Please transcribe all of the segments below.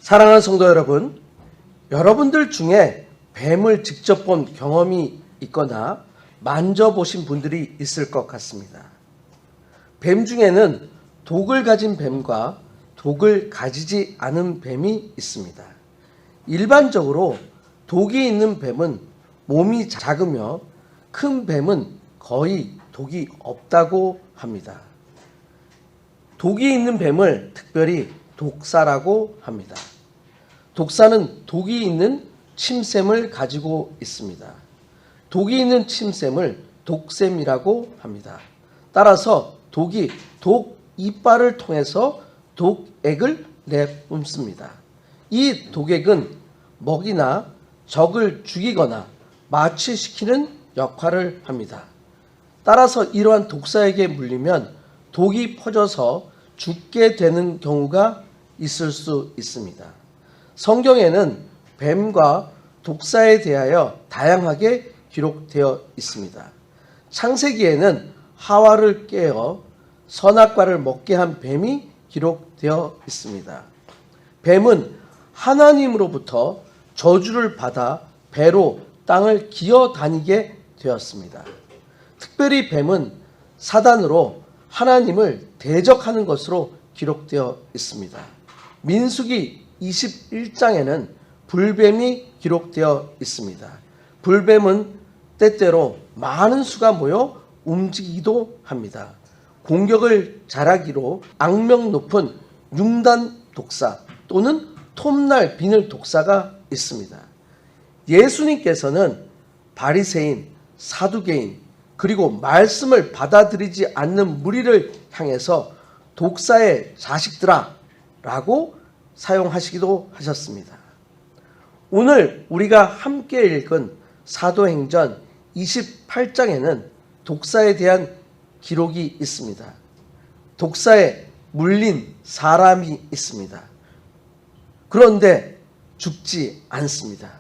사랑하는 성도 여러분, 여러분들 중에 뱀을 직접 본 경험이 있거나 만져보신 분들이 있을 것 같습니다. 뱀 중에는 독을 가진 뱀과 독을 가지지 않은 뱀이 있습니다. 일반적으로 독이 있는 뱀은 몸이 작으며 큰 뱀은 거의 독이 없다고 합니다. 독이 있는 뱀을 특별히 독사라고 합니다. 독사는 독이 있는 침샘을 가지고 있습니다. 독이 있는 침샘을 독샘이라고 합니다. 따라서 독이 독 이빨을 통해서 독액을 내뿜습니다. 이 독액은 먹이나 적을 죽이거나 마취시키는 역할을 합니다. 따라서 이러한 독사에게 물리면 독이 퍼져서 죽게 되는 경우가 있을 수 있습니다. 성경에는 뱀과 독사에 대하여 다양하게 기록되어 있습니다. 창세기에는 하와를 깨어 선악과를 먹게 한 뱀이 기록되어 있습니다. 뱀은 하나님으로부터 저주를 받아 배로 땅을 기어 다니게 되었습니다. 특별히 뱀은 사단으로 하나님을 대적하는 것으로 기록되어 있습니다. 민수기 21장에는 불뱀이 기록되어 있습니다. 불뱀은 때때로 많은 수가 모여 움직이기도 합니다. 공격을 잘하기로 악명 높은 융단 독사 또는 톱날 비늘 독사가 있습니다. 예수님께서는 바리새인, 사두개인 그리고 말씀을 받아들이지 않는 무리를 향해서 독사의 자식들아 라고 사용하시기도 하셨습니다. 오늘 우리가 함께 읽은 사도행전 28장에는 독사에 대한 기록이 있습니다. 독사에 물린 사람이 있습니다. 그런데 죽지 않습니다.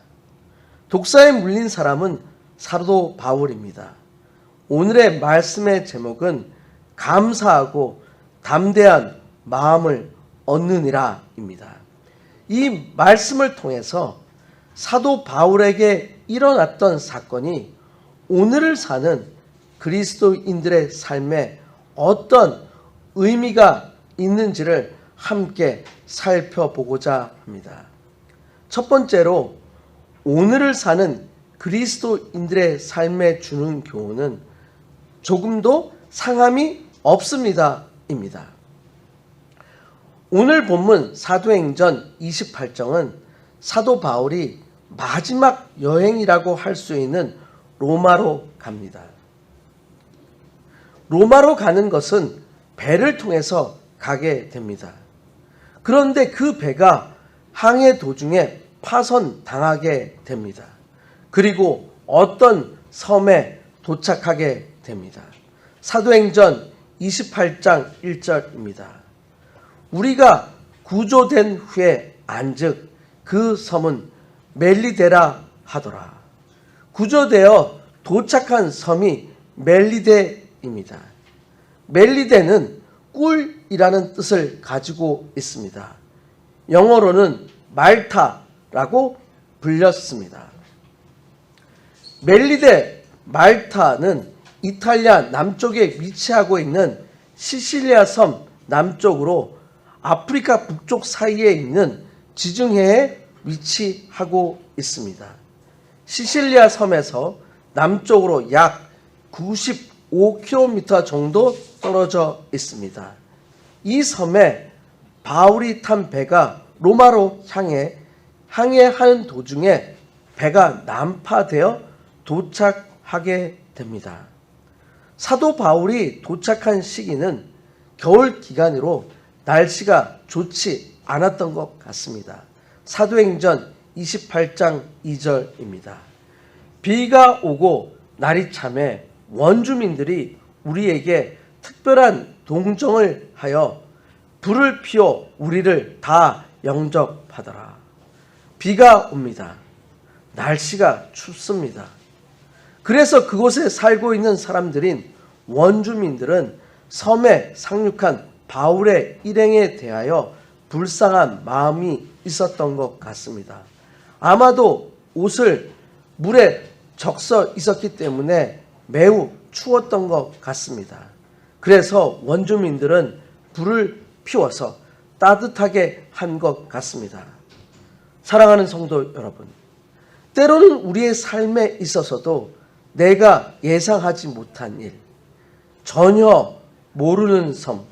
독사에 물린 사람은 사도 바울입니다. 오늘의 말씀의 제목은 감사하고 담대한 마음을 얻느니라 입니다. 이 말씀을 통해서 사도 바울에게 일어났던 사건이 오늘을 사는 그리스도인들의 삶에 어떤 의미가 있는지를 함께 살펴보고자 합니다. 첫 번째로 오늘을 사는 그리스도인들의 삶에 주는 교훈은 조금도 상함이 없습니다 입니다. 오늘 본문 사도행전 28장은 사도 바울이 마지막 여행이라고 할 수 있는 로마로 갑니다. 로마로 가는 것은 배를 통해서 가게 됩니다. 그런데 그 배가 항해 도중에 파손당하게 됩니다. 그리고 어떤 섬에 도착하게 됩니다. 사도행전 28장 1절입니다. 우리가 구조된 후에 안즉 그 섬은 멜리데라 하더라. 구조되어 도착한 섬이 멜리데입니다. 멜리데는 꿀이라는 뜻을 가지고 있습니다. 영어로는 말타라고 불렸습니다. 멜리데 말타는 이탈리아 남쪽에 위치하고 있는 시칠리아 섬 남쪽으로 아프리카 북쪽 사이에 있는 지중해에 위치하고 있습니다. 시칠리아 섬에서 남쪽으로 약 95km 정도 떨어져 있습니다. 이 섬에 바울이 탄 배가 로마로 항해하는 도중에 배가 난파되어 도착하게 됩니다. 사도 바울이 도착한 시기는 겨울 기간으로 날씨가 좋지 않았던 것 같습니다. 사도행전 28장 2절입니다. 비가 오고 날이 참해 원주민들이 우리에게 특별한 동정을 하여 불을 피워 우리를 다 영접하더라. 비가 옵니다. 날씨가 춥습니다. 그래서 그곳에 살고 있는 사람들인 원주민들은 섬에 상륙한 바울의 일행에 대하여 불쌍한 마음이 있었던 것 같습니다. 아마도 옷을 물에 적셔 있었기 때문에 매우 추웠던 것 같습니다. 그래서 원주민들은 불을 피워서 따뜻하게 한 것 같습니다. 사랑하는 성도 여러분, 때로는 우리의 삶에 있어서도 내가 예상하지 못한 일, 전혀 모르는 섬,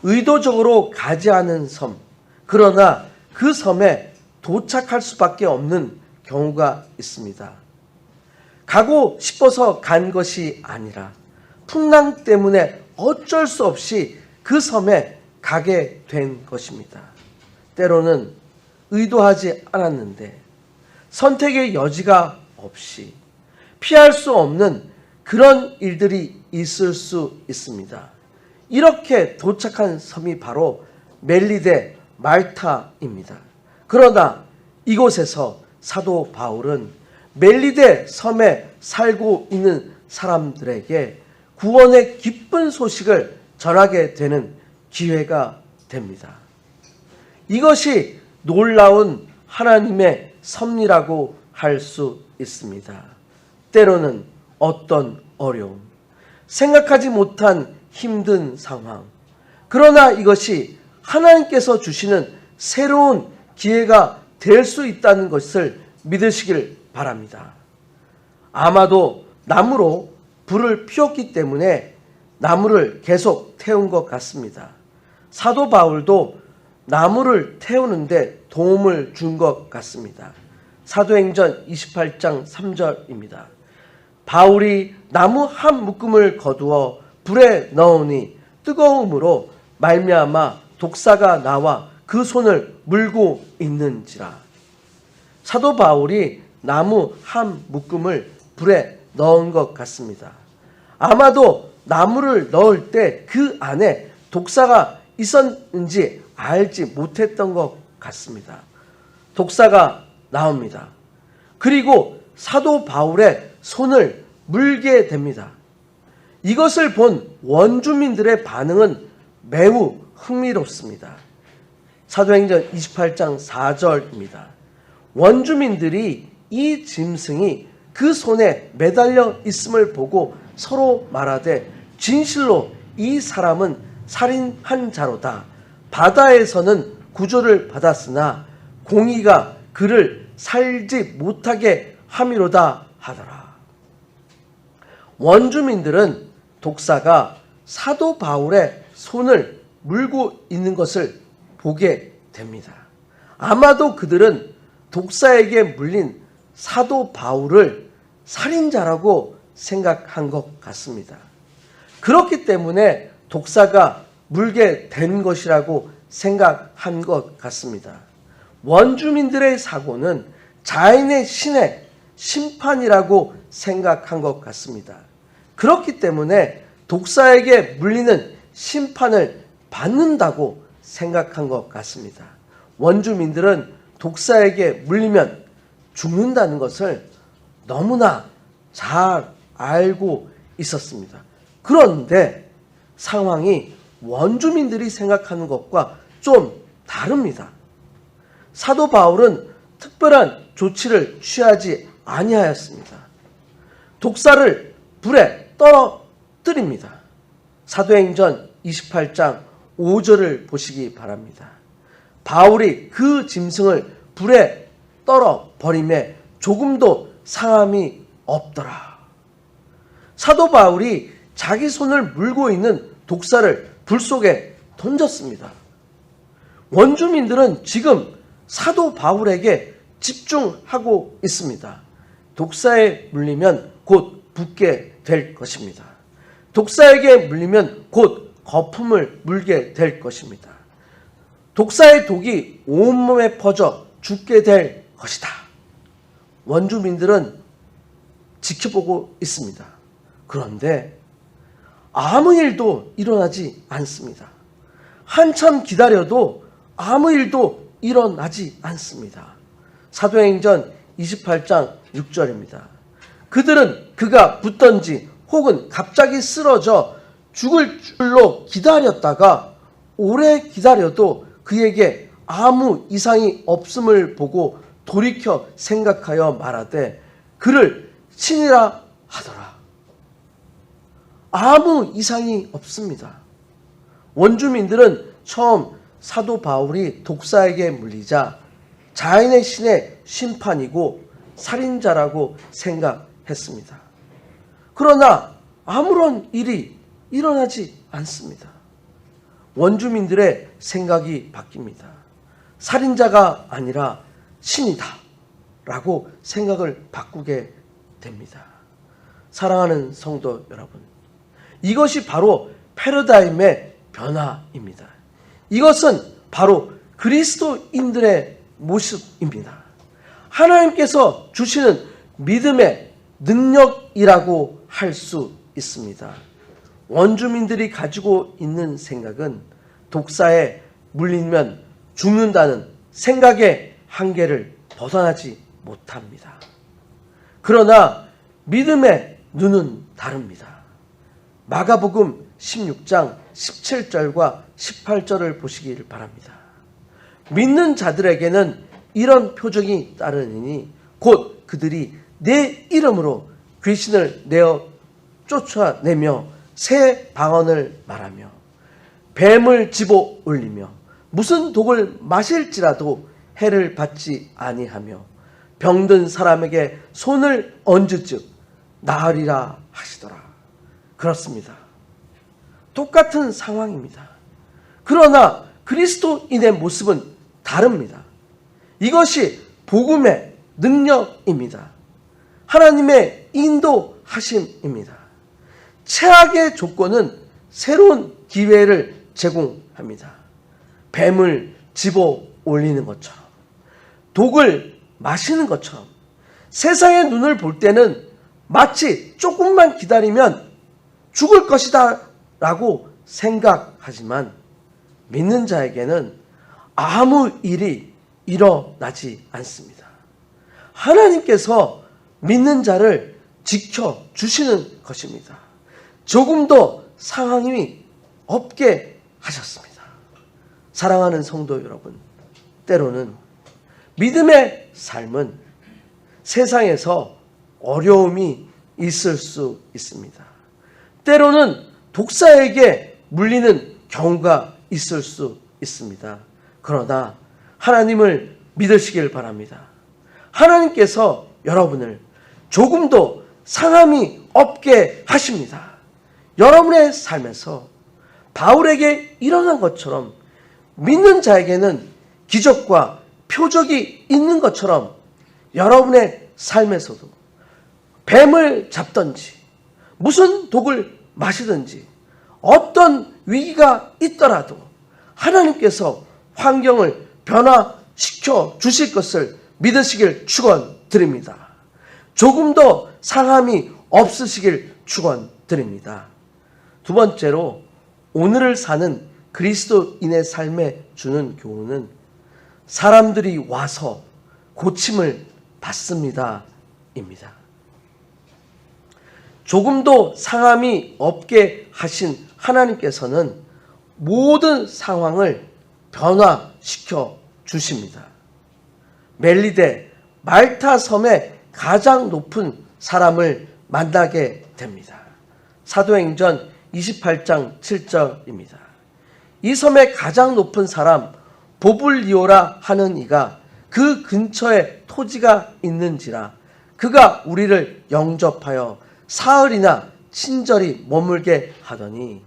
의도적으로 가지 않은 섬, 그러나 그 섬에 도착할 수밖에 없는 경우가 있습니다. 가고 싶어서 간 것이 아니라 풍랑 때문에 어쩔 수 없이 그 섬에 가게 된 것입니다. 때로는 의도하지 않았는데 선택의 여지가 없이 피할 수 없는 그런 일들이 있을 수 있습니다. 이렇게 도착한 섬이 바로 멜리데 말타입니다. 그러나 이곳에서 사도 바울은 멜리데 섬에 살고 있는 사람들에게 구원의 기쁜 소식을 전하게 되는 기회가 됩니다. 이것이 놀라운 하나님의 섭리라고 할 수 있습니다. 때로는 어떤 어려움, 생각하지 못한 힘든 상황, 그러나 이것이 하나님께서 주시는 새로운 기회가 될 수 있다는 것을 믿으시길 바랍니다. 아마도 나무로 불을 피웠기 때문에 나무를 계속 태운 것 같습니다. 사도 바울도 나무를 태우는데 도움을 준 것 같습니다. 사도행전 28장 3절입니다. 바울이 나무 한 묶음을 거두어 불에 넣으니 뜨거움으로 말미암아 독사가 나와 그 손을 물고 있는지라. 사도 바울이 나무 한 묶음을 불에 넣은 것 같습니다. 아마도 나무를 넣을 때 그 안에 독사가 있었는지 알지 못했던 것 같습니다. 독사가 나옵니다. 그리고 사도 바울의 손을 물게 됩니다. 이것을 본 원주민들의 반응은 매우 흥미롭습니다. 사도행전 28장 4절입니다. 원주민들이 이 짐승이 그 손에 매달려 있음을 보고 서로 말하되 진실로 이 사람은 살인한 자로다. 바다에서는 구조를 받았으나 공의가 그를 살지 못하게 함이로다 하더라. 원주민들은 독사가 사도 바울의 손을 물고 있는 것을 보게 됩니다. 아마도 그들은 독사에게 물린 사도 바울을 살인자라고 생각한 것 같습니다. 그렇기 때문에 독사가 물게 된 것이라고 생각한 것 같습니다. 원주민들의 사고는 자인의 신의 심판이라고 생각한 것 같습니다. 그렇기 때문에 독사에게 물리는 심판을 받는다고 생각한 것 같습니다. 원주민들은 독사에게 물리면 죽는다는 것을 너무나 잘 알고 있었습니다. 그런데 상황이 원주민들이 생각하는 것과 좀 다릅니다. 사도 바울은 특별한 조치를 취하지 아니하였습니다. 독사를 불에 떨어뜨립니다. 사도행전 28장 5절을 보시기 바랍니다. 바울이 그 짐승을 불에 떨어버림에 조금도 상함이 없더라. 사도 바울이 자기 손을 물고 있는 독사를 불 속에 던졌습니다. 원주민들은 지금 사도 바울에게 집중하고 있습니다. 독사에 물리면 곧 붙게 될 것입니다. 독사에게 물리면 곧 거품을 물게 될 것입니다. 독사의 독이 온몸에 퍼져 죽게 될 것이다. 원주민들은 지켜보고 있습니다. 그런데 아무 일도 일어나지 않습니다. 한참 기다려도 아무 일도 일어나지 않습니다. 사도행전 28장 6절입니다. 그들은 그가 붙던지 혹은 갑자기 쓰러져 죽을 줄로 기다렸다가 오래 기다려도 그에게 아무 이상이 없음을 보고 돌이켜 생각하여 말하되 그를 신이라 하더라. 아무 이상이 없습니다. 원주민들은 처음 사도 바울이 독사에게 물리자 자인의 신의 심판이고 살인자라고 생각했습니다. 그러나 아무런 일이 일어나지 않습니다. 원주민들의 생각이 바뀝니다. 살인자가 아니라 신이다 라고 생각을 바꾸게 됩니다. 사랑하는 성도 여러분, 이것이 바로 패러다임의 변화입니다. 이것은 바로 그리스도인들의 모습입니다. 하나님께서 주시는 믿음의 능력이라고 할 수 있습니다. 원주민들이 가지고 있는 생각은 독사에 물리면 죽는다는 생각의 한계를 벗어나지 못합니다. 그러나 믿음의 눈은 다릅니다. 마가복음 16장 17절과 18절을 보시길 바랍니다. 믿는 자들에게는 이런 표적이 따르니 곧 그들이 내 이름으로 귀신을 내어 쫓아내며 새 방언을 말하며 뱀을 집어 올리며 무슨 독을 마실지라도 해를 받지 아니하며 병든 사람에게 손을 얹으즉 나으리라 하시더라. 그렇습니다. 똑같은 상황입니다. 그러나 그리스도인의 모습은 다릅니다. 이것이 복음의 능력입니다. 하나님의 인도하심입니다. 최악의 조건은 새로운 기회를 제공합니다. 뱀을 집어 올리는 것처럼, 독을 마시는 것처럼, 세상의 눈을 볼 때는 마치 조금만 기다리면 죽을 것이다 라고 생각하지만 믿는 자에게는 아무 일이 일어나지 않습니다. 하나님께서 믿는 자를 지켜주시는 것입니다. 조금도 상황이 없게 하셨습니다. 사랑하는 성도 여러분, 때로는 믿음의 삶은 세상에서 어려움이 있을 수 있습니다. 때로는 독사에게 물리는 경우가 있을 수 있습니다. 그러나 하나님을 믿으시길 바랍니다. 하나님께서 여러분을 조금도 상함이 없게 하십니다. 여러분의 삶에서 바울에게 일어난 것처럼 믿는 자에게는 기적과 표적이 있는 것처럼 여러분의 삶에서도 뱀을 잡든지 무슨 독을 마시든지 어떤 위기가 있더라도 하나님께서 환경을 변화시켜 주실 것을 믿으시길 축원드립니다. 조금 더 상함이 없으시길 축원드립니다. 두 번째로 오늘을 사는 그리스도인의 삶에 주는 교훈은 사람들이 와서 고침을 받습니다. 입니다. 조금도 상함이 없게 하신 하나님께서는 모든 상황을 변화시켜 주십니다. 멜리데 말타 섬의 가장 높은 사람을 만나게 됩니다. 사도행전 28장 7절입니다. 이 섬의 가장 높은 사람 보블리오라 하는 이가 그 근처에 토지가 있는지라 그가 우리를 영접하여 사흘이나 친절히 머물게 하더니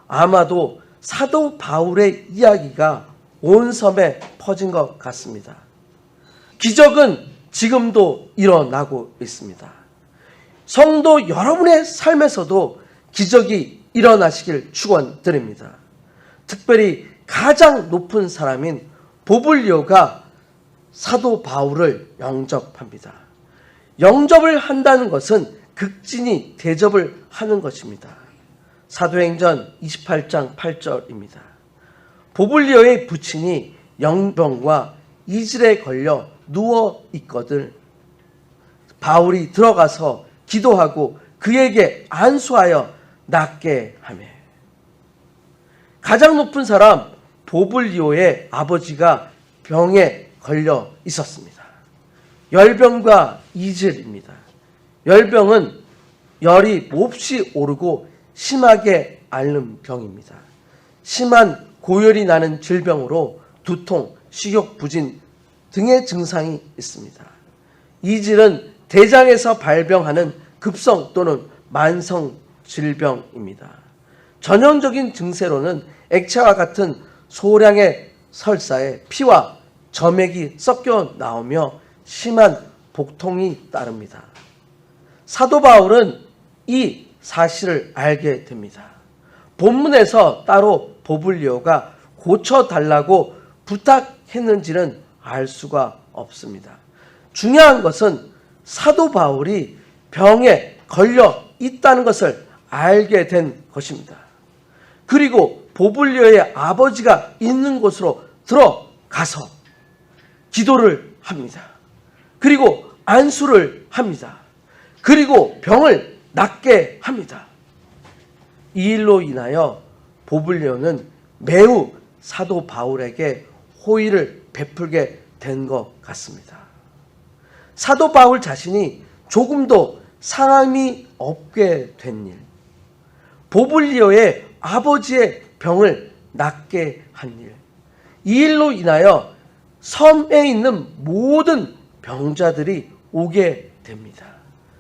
아마도 사도 바울의 이야기가 온 섬에 퍼진 것 같습니다. 기적은 지금도 일어나고 있습니다. 성도 여러분의 삶에서도 기적이 일어나시길 축원드립니다. 특별히 가장 높은 사람인 보블리오가 사도 바울을 영접합니다. 영접을 한다는 것은 극진히 대접을 하는 것입니다. 사도행전 28장 8절입니다. 보블리오의 부친이 영병과 이질에 걸려 누워 있거든 바울이 들어가서 기도하고 그에게 안수하여 낫게 하며 가장 높은 사람 보블리오의 아버지가 병에 걸려 있었습니다. 열병과 이질입니다. 열병은 열이 몹시 오르고 심하게 앓는 병입니다. 심한 고열이 나는 질병으로 두통, 식욕 부진 등의 증상이 있습니다. 이질은 대장에서 발병하는 급성 또는 만성 질병입니다. 전형적인 증세로는 액체와 같은 소량의 설사에 피와 점액이 섞여 나오며 심한 복통이 따릅니다. 사도 바울은 이 사실을 알게 됩니다. 본문에서 따로 보블리오가 고쳐달라고 부탁했는지는 알 수가 없습니다. 중요한 것은 사도 바울이 병에 걸려 있다는 것을 알게 된 것입니다. 그리고 보블리오의 아버지가 있는 곳으로 들어가서 기도를 합니다. 그리고 안수를 합니다. 그리고 병을 낫게 합니다. 이 일로 인하여 보블리오는 매우 사도 바울에게 호의를 베풀게 된 것 같습니다. 사도 바울 자신이 조금도 상함이 없게 된 일, 보블리오의 아버지의 병을 낫게 한 일, 이 일로 인하여 섬에 있는 모든 병자들이 오게 됩니다.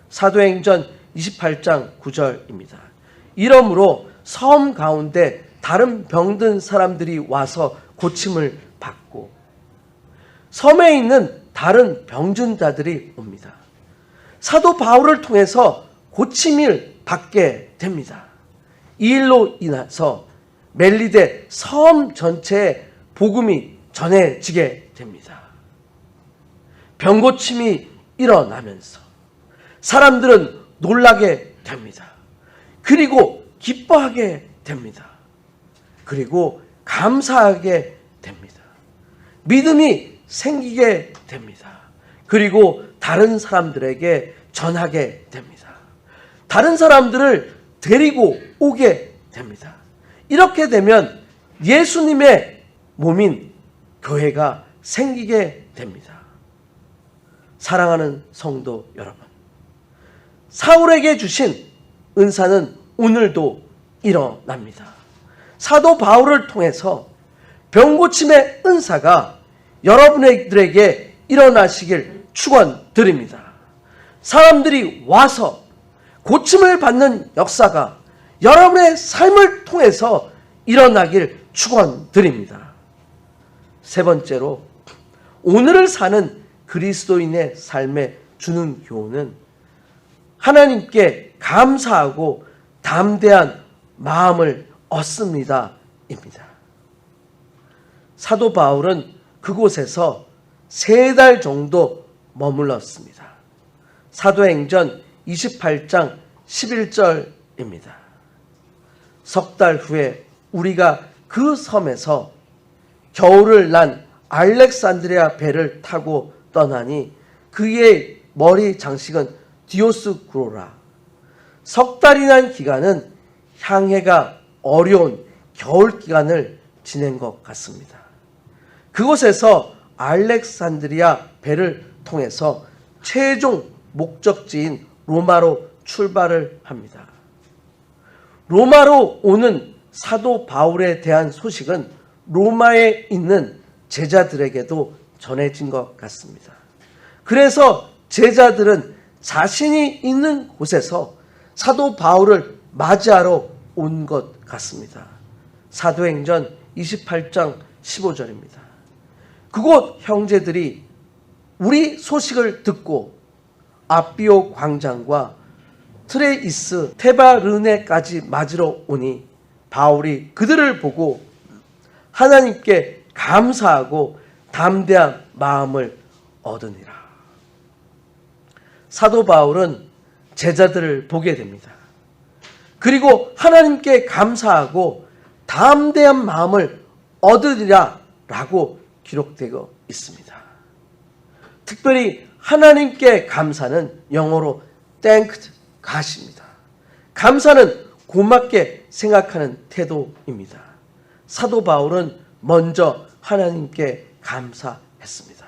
사도행전 28장 9절입니다. 이러므로 섬 가운데 다른 병든 사람들이 와서 고침을 받고 섬에 있는 다른 병든 자들이 옵니다. 사도 바울을 통해서 고침을 받게 됩니다. 이 일로 인해서 멜리데 섬 전체에 복음이 전해지게 됩니다. 병고침이 일어나면서 사람들은 놀라게 됩니다. 그리고 기뻐하게 됩니다. 그리고 감사하게 됩니다. 믿음이 생기게 됩니다. 그리고 다른 사람들에게 전하게 됩니다. 다른 사람들을 데리고 오게 됩니다. 이렇게 되면 예수님의 몸인 교회가 생기게 됩니다. 사랑하는 성도 여러분, 사울에게 주신 은사는 오늘도 일어납니다. 사도 바울을 통해서 병고침의 은사가 여러분들에게 일어나시길 축원드립니다. 사람들이 와서 고침을 받는 역사가 여러분의 삶을 통해서 일어나길 축원드립니다. 세 번째로, 오늘을 사는 그리스도인의 삶에 주는 교훈은 하나님께 감사하고 담대한 마음을 얻습니다. 입니다. 사도 바울은 그곳에서 3달 정도 머물렀습니다. 사도행전 28장 11절입니다. 석 달 후에 우리가 그 섬에서 겨울을 난 알렉산드리아 배를 타고 떠나니 그의 머리 장식은 디오스쿠로라. 석 달이란 기간은 향해가 어려운 겨울 기간을 지낸 것 같습니다. 그곳에서 알렉산드리아 배를 통해서 최종 목적지인 로마로 출발을 합니다. 로마로 오는 사도 바울에 대한 소식은 로마에 있는 제자들에게도 전해진 것 같습니다. 그래서 제자들은 자신이 있는 곳에서 사도 바울을 맞이하러 온 것 같습니다. 사도행전 28장 15절입니다. 그곳 형제들이 우리 소식을 듣고 아비오 광장과 트레이스 테바르네까지 맞으러 오니 바울이 그들을 보고 하나님께 감사하고 담대한 마음을 얻으니라. 사도 바울은 제자들을 보게 됩니다. 그리고 하나님께 감사하고 담대한 마음을 얻으리라 라고 기록되어 있습니다. 특별히 하나님께 감사는 영어로 thanked God입니다. 감사는 고맙게 생각하는 태도입니다. 사도 바울은 먼저 하나님께 감사했습니다.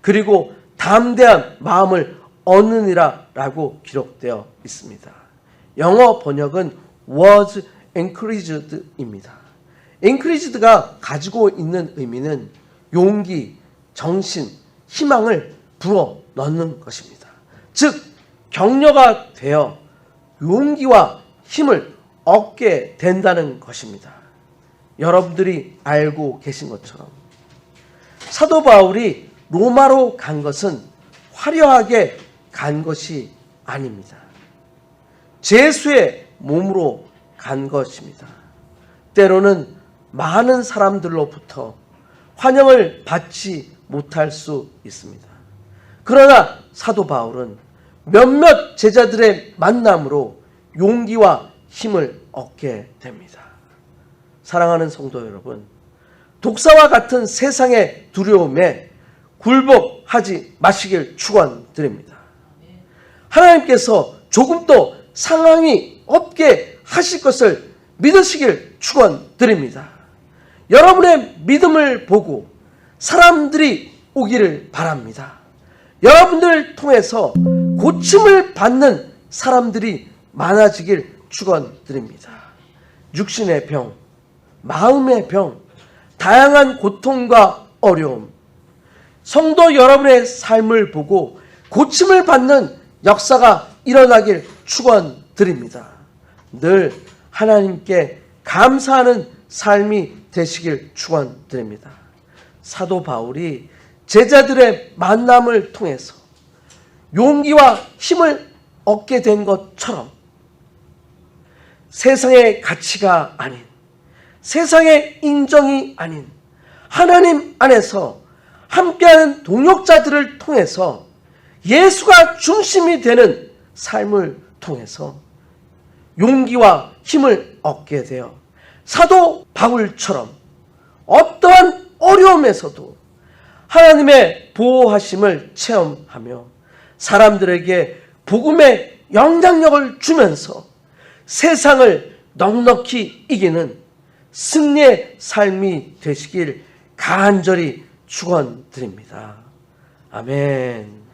그리고 담대한 마음을 얻느니라 라고 기록되어 있습니다. 영어 번역은 was encouraged입니다. encouraged가 가지고 있는 의미는 용기, 정신, 희망을 불어 넣는 것입니다. 즉 격려가 되어 용기와 힘을 얻게 된다는 것입니다. 여러분들이 알고 계신 것처럼 사도 바울이 로마로 간 것은 화려하게 간 것이 아닙니다. 죄수의 몸으로 간 것입니다. 때로는 많은 사람들로부터 환영을 받지 못할 수 있습니다. 그러나 사도 바울은 몇몇 제자들의 만남으로 용기와 힘을 얻게 됩니다. 사랑하는 성도 여러분, 독사와 같은 세상의 두려움에 굴복하지 마시길 축원드립니다. 하나님께서 조금도 상황이 없게 하실 것을 믿으시길 축원드립니다. 여러분의 믿음을 보고 사람들이 오기를 바랍니다. 여러분들을 통해서 고침을 받는 사람들이 많아지길 축원드립니다. 육신의 병, 마음의 병, 다양한 고통과 어려움, 성도 여러분의 삶을 보고 고침을 받는 역사가 일어나길 축원드립니다. 늘 하나님께 감사하는 삶이 되시길 축원드립니다. 사도 바울이 제자들의 만남을 통해서 용기와 힘을 얻게 된 것처럼 세상의 가치가 아닌, 세상의 인정이 아닌 하나님 안에서 함께하는 동역자들을 통해서 예수가 중심이 되는 삶을 통해서 용기와 힘을 얻게 되어 사도 바울처럼 어떠한 어려움에서도 하나님의 보호하심을 체험하며 사람들에게 복음의 영향력을 주면서 세상을 넉넉히 이기는 승리의 삶이 되시길 간절히 축원드립니다. 아멘.